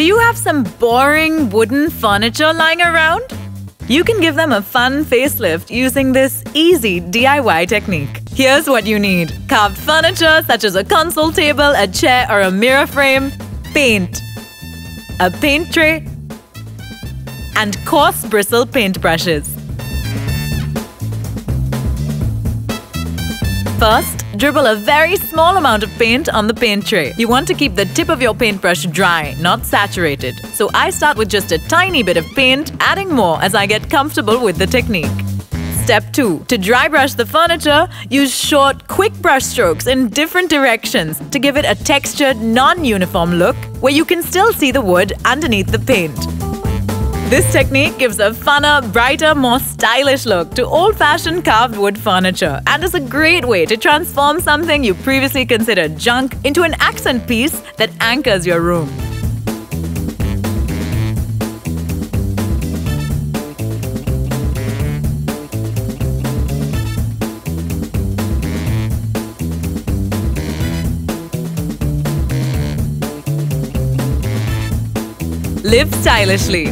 Do you have some boring wooden furniture lying around? You can give them a fun facelift using this easy DIY technique. Here's what you need: carved furniture such as a console table, a chair, or a mirror frame, paint, a paint tray, and coarse bristle paint brushes. First, dribble a very small amount of paint on the paint tray. You want to keep the tip of your paintbrush dry, not saturated. So I start with just a tiny bit of paint, adding more as I get comfortable with the technique. Step 2. To dry brush the furniture, use short, quick brush strokes in different directions to give it a textured, non-uniform look where you can still see the wood underneath the paint. This technique gives a funner, brighter, more stylish look to old-fashioned carved wood furniture and is a great way to transform something you previously considered junk into an accent piece that anchors your room. Live stylishly.